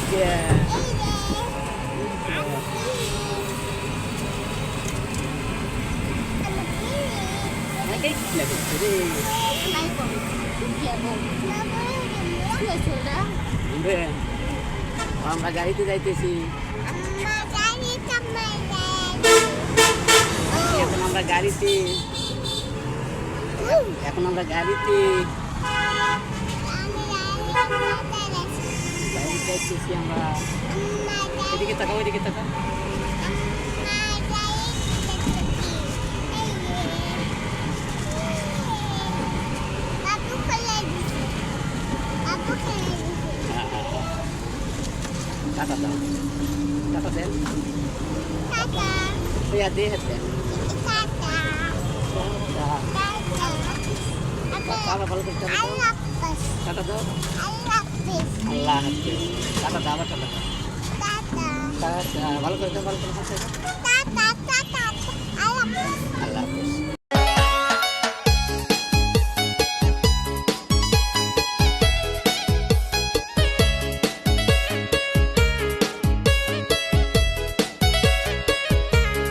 Cái là cái gì? Đây còn kia bụng. Be. আমরা গাড়িতে যাইতেছি। এখন আমরা গাড়িতে বাইরে যাইতেছি আমরা। এদিকে তাকাও, এদিকে তাকাও। টাটা দাও, টাটা দেন। Ya deh deh. Apa kalau kita kata dong? Allah Hafiz. Kata dapat kata. Kata kalau kita Allah Hafiz.